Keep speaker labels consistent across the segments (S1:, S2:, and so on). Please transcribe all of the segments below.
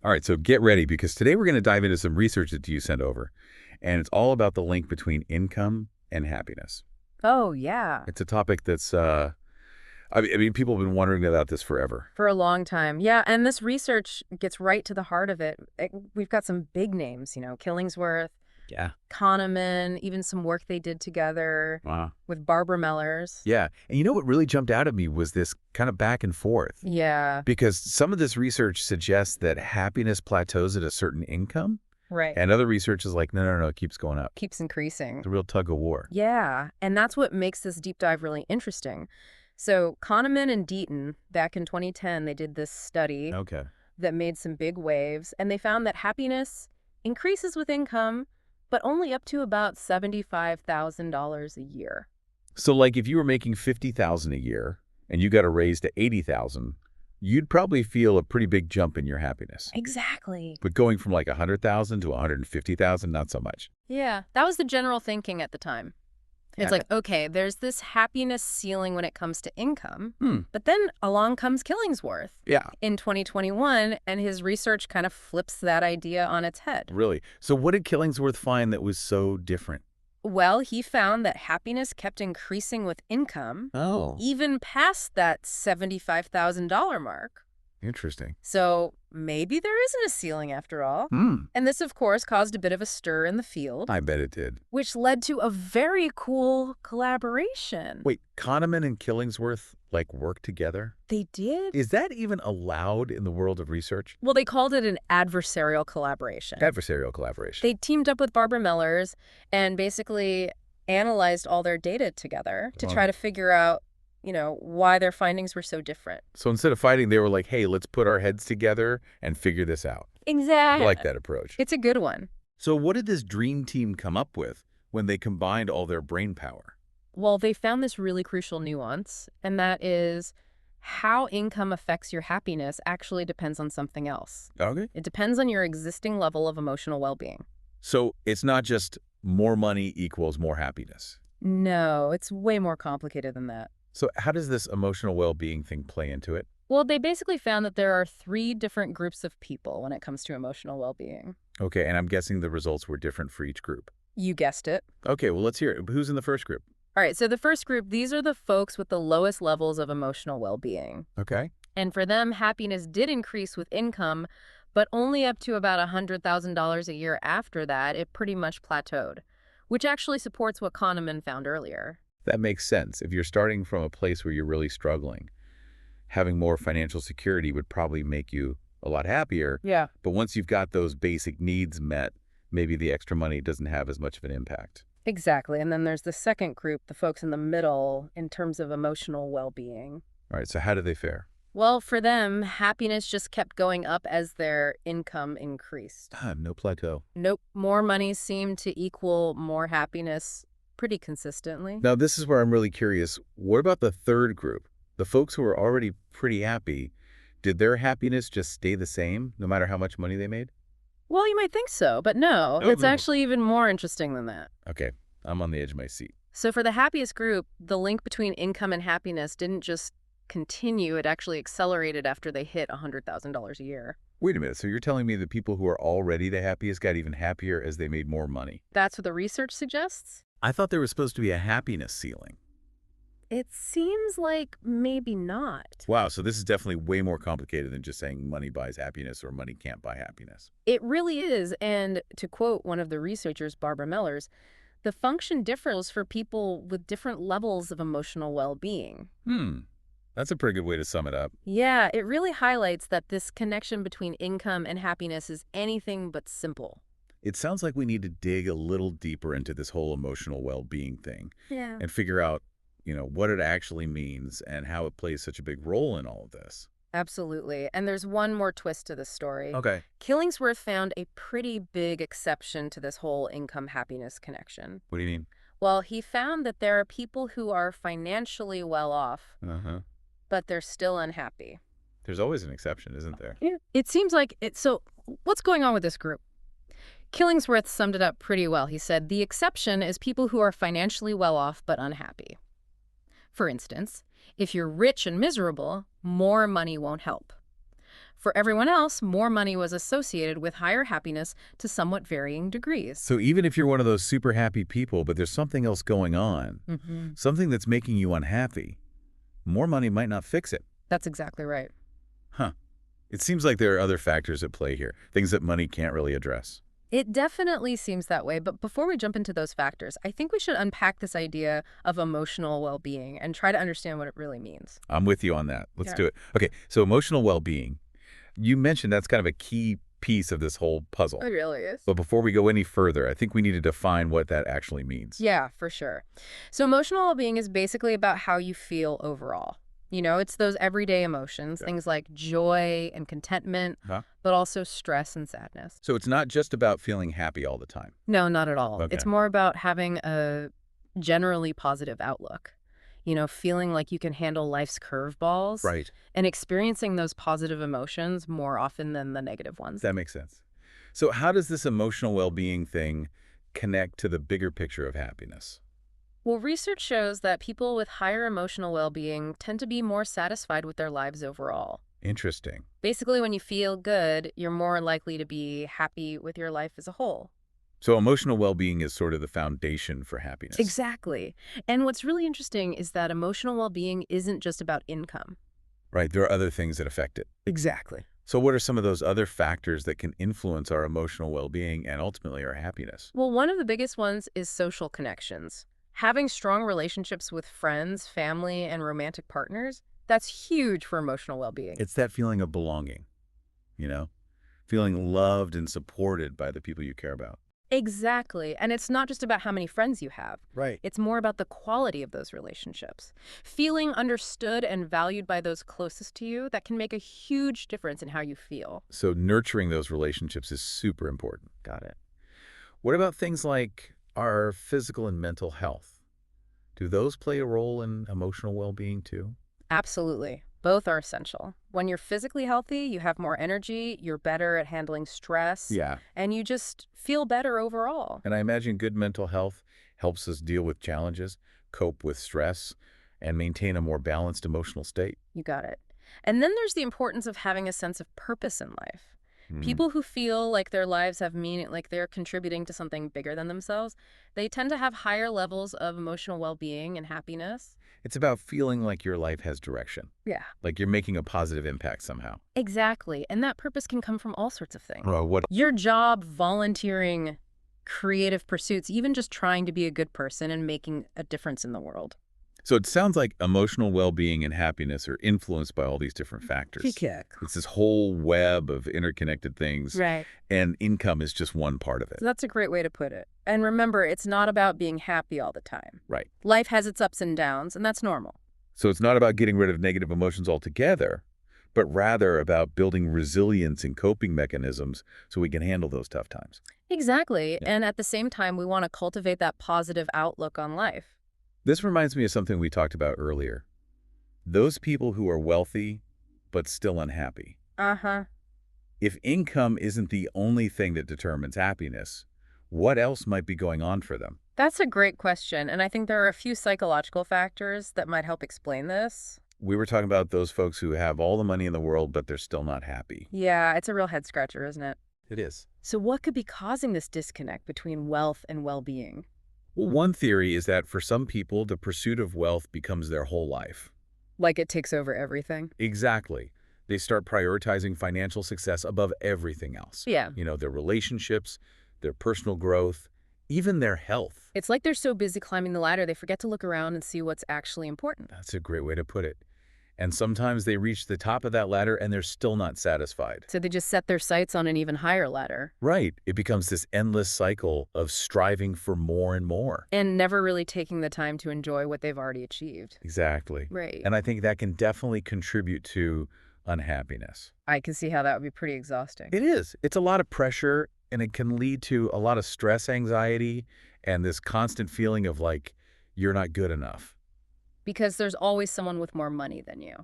S1: All right, so get ready because today we're going to dive into some research that you sent over, and it's all about the link between income and happiness.
S2: Oh, yeah.
S1: It's a topic that's, I mean, people have been wondering about this forever.
S2: For a long time. Yeah, and this research gets right to the heart of it. We've got some big names, Killingsworth,
S1: Yeah.
S2: Kahneman, even some work they did together
S1: Wow.
S2: with Barbara Mellers.
S1: Yeah, and you know what really jumped out at me was this kind of back and forth.
S2: Yeah,
S1: Because some of this research suggests that happiness plateaus at a certain income,
S2: right.
S1: and other research is like, no, no, no, it keeps going up.
S2: Keeps increasing.
S1: It's a real tug of war.
S2: Yeah, and that's what makes this deep dive really interesting. So Kahneman and Deaton, back in 2010, they did this study
S1: Okay.
S2: that made some big waves, and they found that happiness increases with income, but only up to about $75,000 a year.
S1: So like if you were making 50,000 a year and you got a raise to 80,000, you'd probably feel a pretty big jump in your happiness.
S2: Exactly.
S1: But going from like 100,000 to 150,000, not so much.
S2: Yeah, that was the general thinking at the time. It's
S1: Yeah.
S2: like, okay, there's this happiness ceiling when it comes to income,
S1: Hmm.
S2: but then along comes Killingsworth
S1: Yeah,
S2: in 2021, and his research kind of flips that idea on its head.
S1: really. So what did Killingsworth find that was so different?
S2: Well, he found that happiness kept increasing with income,
S1: Oh,
S2: even past that $75,000 mark.
S1: interesting.
S2: So maybe there isn't a ceiling after all.
S1: Hmm.
S2: And this, of course, caused a bit of a stir in the field,
S1: I bet it did.
S2: which led to a very cool collaboration.
S1: Wait, Kahneman and Killingsworth like work together?
S2: They did?
S1: Is that even allowed in the world of research?
S2: Well, they called it an adversarial collaboration.
S1: Adversarial collaboration.
S2: They teamed up with Barbara Mellers and basically analyzed all their data together to
S1: Wow.
S2: try to figure out, why their findings were so different.
S1: So instead of fighting, they were like, hey, let's put our heads together and figure this out. I
S2: Exactly.
S1: like that approach.
S2: It's a good one.
S1: So what did this dream team come up with when they combined all their brain power?
S2: Well, they found this really crucial nuance, and that is how income affects your happiness actually depends on something else.
S1: Okay.
S2: It depends on your existing level of emotional well-being.
S1: So it's not just more money equals more happiness.
S2: No, it's way more complicated than that.
S1: So how does this emotional well-being thing play into it?
S2: Well, they basically found that there are 3 different groups of people when it comes to emotional well-being.
S1: Okay, and I'm guessing the results were different for each group.
S2: You guessed it.
S1: Okay, well, let's hear it. Who's in the first group?
S2: All right, so the first group, these are the folks with the lowest levels of emotional well-being.
S1: Okay.
S2: And for them, happiness did increase with income, but only up to about $100,000 a year after that, it pretty much plateaued, which actually supports what Kahneman found earlier.
S1: That makes sense. If you're starting from a place where you're really struggling, having more financial security would probably make you a lot happier.
S2: Yeah.
S1: But once you've got those basic needs met, maybe the extra money doesn't have as much of an impact.
S2: Exactly. And then there's the second group, the folks in the middle, in terms of emotional well-being.
S1: All right, so how do they fare?
S2: Well, for them, happiness just kept going up as their income increased.
S1: No plateau.
S2: Nope, more money seemed to equal more happiness pretty consistently.
S1: Now, this is where I'm really curious. What about the third group? The folks who are already pretty happy, did their happiness just stay the same no matter how much money they made?
S2: Well, you might think so, but no,
S1: Oh,
S2: it's
S1: no.
S2: actually even more interesting than that.
S1: Okay, I'm on the edge of my seat.
S2: So for the happiest group, the link between income and happiness didn't just continue, it actually accelerated after they hit $100,000 a year.
S1: Wait a minute, so you're telling me the people who are already the happiest got even happier as they made more money?
S2: That's what the research suggests?
S1: I thought there was supposed to be a happiness ceiling.
S2: It seems like maybe not.
S1: Wow, so this is definitely way more complicated than just saying money buys happiness or money can't buy happiness.
S2: It really is, and to quote one of the researchers, Barbara Mellers, the function differs for people with different levels of emotional well-being.
S1: That's a pretty good way to sum it up.
S2: Yeah, it really highlights that this connection between income and happiness is anything but simple.
S1: It sounds like we need to dig a little deeper into this whole emotional well-being thing
S2: Yeah.
S1: and figure out, what it actually means and how it plays such a big role in all of this.
S2: Absolutely. And there's one more twist to this story.
S1: Okay.
S2: Killingsworth found a pretty big exception to this whole income-happiness connection.
S1: What do you mean?
S2: Well, he found that there are people who are financially well off,
S1: Uh-huh.
S2: but they're still unhappy.
S1: There's always an exception, isn't there?
S2: Yeah. It seems like it. So what's going on with this group? Killingsworth summed it up pretty well. He said, the exception is people who are financially well off but unhappy. For instance, if you're rich and miserable, more money won't help. For everyone else, more money was associated with higher happiness to somewhat varying degrees.
S1: So even if you're one of those super happy people, but there's something else going on, something that's making you unhappy, more money might not fix it.
S2: That's exactly right.
S1: Huh. It seems like there are other factors at play here, things that money can't really address.
S2: It definitely seems that way, but before we jump into those factors, I think we should unpack this idea of emotional well-being and try to understand what it really means.
S1: I'm with you on that. Let's
S2: Yeah.
S1: do it. Okay, so emotional well-being. You mentioned that's kind of a key piece of this whole puzzle.
S2: It really is.
S1: But before we go any further, I think we need to define what that actually means.
S2: Yeah, for sure. So emotional well-being is basically about how you feel overall. It's those everyday emotions,
S1: Yeah.
S2: things like joy and contentment,
S1: Huh?
S2: but also stress and sadness.
S1: So it's not just about feeling happy all the time.
S2: No, not at all.
S1: Okay.
S2: It's more about having a generally positive outlook. Feeling like you can handle life's curveballs
S1: Right.
S2: and experiencing those positive emotions more often than the negative ones.
S1: That makes sense. So how does this emotional well-being thing connect to the bigger picture of happiness?
S2: Well, research shows that people with higher emotional well-being tend to be more satisfied with their lives overall.
S1: Interesting.
S2: Basically, when you feel good, you're more likely to be happy with your life as a whole.
S1: So emotional well-being is sort of the foundation for happiness.
S2: Exactly. And what's really interesting is that emotional well-being isn't just about income.
S1: Right. There are other things that affect it.
S2: Exactly.
S1: So what are some of those other factors that can influence our emotional well-being and ultimately our happiness?
S2: Well, one of the biggest ones is social connections. Having strong relationships with friends, family, and romantic partners, that's huge for emotional well-being.
S1: It's that feeling of belonging, you know, feeling loved and supported by the people you care about.
S2: Exactly. And it's not just about how many friends you have.
S1: Right.
S2: It's more about the quality of those relationships. Feeling understood and valued by those closest to you, that can make a huge difference in how you feel.
S1: So nurturing those relationships is super important.
S2: Got it.
S1: What about things like our physical and mental health? Do those play a role in emotional well-being too?
S2: Absolutely. Both are essential. When you're physically healthy, you have more energy, you're better at handling stress,
S1: Yeah.
S2: and you just feel better overall.
S1: And I imagine good mental health helps us deal with challenges, cope with stress, and maintain a more balanced emotional state.
S2: You got it. And then there's the importance of having a sense of purpose in life.
S1: Mhm.
S2: People who feel like their lives have meaning, like they're contributing to something bigger than themselves, they tend to have higher levels of emotional well-being and happiness.
S1: It's about feeling like your life has direction,
S2: Yeah.
S1: like you're making a positive impact somehow.
S2: Exactly. And that purpose can come from all sorts of things.
S1: Well, what?
S2: Your job, volunteering, creative pursuits, even just trying to be a good person and making a difference in the world.
S1: So it sounds like emotional well-being and happiness are influenced by all these different factors. It's this whole web of interconnected things,
S2: Right.
S1: and income is just one part of it.
S2: So that's a great way to put it. And remember, it's not about being happy all the time.
S1: Right.
S2: Life has its ups and downs, and that's normal.
S1: So it's not about getting rid of negative emotions altogether, but rather about building resilience and coping mechanisms so we can handle those tough times.
S2: Exactly.
S1: Yeah.
S2: And at the same time, we want to cultivate that positive outlook on life.
S1: This reminds me of something we talked about earlier. Those people who are wealthy but still unhappy.
S2: Uh-huh.
S1: If income isn't the only thing that determines happiness, what else might be going on for them?
S2: That's a great question, and I think there are a few psychological factors that might help explain this.
S1: We were talking about those folks who have all the money in the world, but they're still not happy.
S2: Yeah, it's a real head-scratcher, isn't it?
S1: It is.
S2: So what could be causing this disconnect between wealth and well-being?
S1: Well, one theory is that for some people, the pursuit of wealth becomes their whole life.
S2: Like it takes over everything?
S1: Exactly. They start prioritizing financial success above everything else.
S2: Yeah.
S1: You know, their relationships, their personal growth, even their health.
S2: It's like they're so busy climbing the ladder, they forget to look around and see what's actually important.
S1: That's a great way to put it. And sometimes they reach the top of that ladder and they're still not satisfied.
S2: So they just set their sights on an even higher ladder.
S1: Right. It becomes this endless cycle of striving for more and more.
S2: And never really taking the time to enjoy what they've already achieved.
S1: Exactly.
S2: Right.
S1: And I think that can definitely contribute to unhappiness.
S2: I can see how that would be pretty exhausting.
S1: It is. It's a lot of pressure, and it can lead to a lot of stress, anxiety, and this constant feeling of like, you're not good enough.
S2: Because there's always someone with more money than you.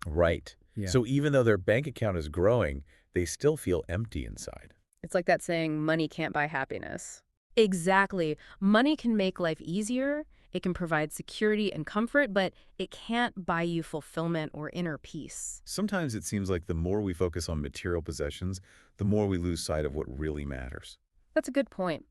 S1: Right.
S2: Yeah.
S1: So even though their bank account is growing, they still feel empty inside.
S2: It's like that saying, money can't buy happiness. Exactly. Money can make life easier. It can provide security and comfort, but it can't buy you fulfillment or inner peace.
S1: Sometimes it seems like the more we focus on material possessions, the more we lose sight of what really matters.
S2: That's a good point.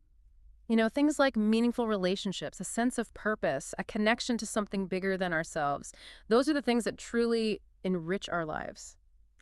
S2: Things like meaningful relationships, a sense of purpose, a connection to something bigger than ourselves, those are the things that truly enrich our lives.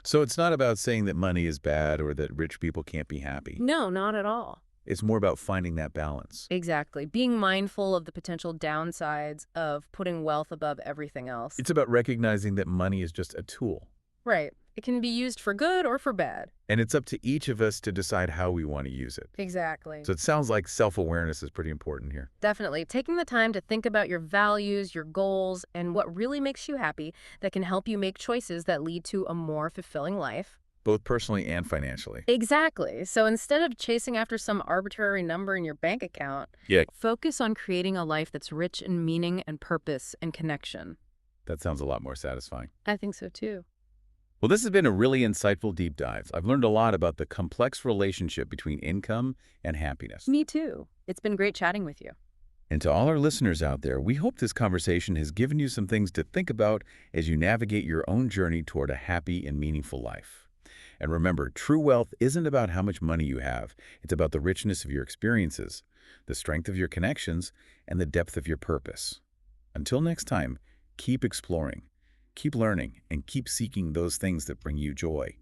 S1: So it's not about saying that money is bad or that rich people can't be happy.
S2: No, not at all.
S1: It's more about finding that balance.
S2: Exactly. Being mindful of the potential downsides of putting wealth above everything else.
S1: It's about recognizing that money is just a tool.
S2: Right. It can be used for good or for bad.
S1: And it's up to each of us to decide how we want to use it.
S2: Exactly.
S1: So it sounds like self-awareness is pretty important here.
S2: Definitely. Taking the time to think about your values, your goals, and what really makes you happy that can help you make choices that lead to a more fulfilling life.
S1: Both personally and financially.
S2: Exactly. So instead of chasing after some arbitrary number in your bank account,
S1: Yeah,
S2: focus on creating a life that's rich in meaning and purpose and connection.
S1: that sounds a lot more satisfying.
S2: I think so too.
S1: Well, this has been a really insightful deep dive. I've learned a lot about the complex relationship between income and happiness.
S2: Me too. It's been great chatting with you.
S1: And to all our listeners out there, we hope this conversation has given you some things to think about as you navigate your own journey toward a happy and meaningful life. And remember, true wealth isn't about how much money you have. It's about the richness of your experiences, the strength of your connections, and the depth of your purpose. Until next time, keep exploring, keep learning, and keep seeking those things that bring you joy.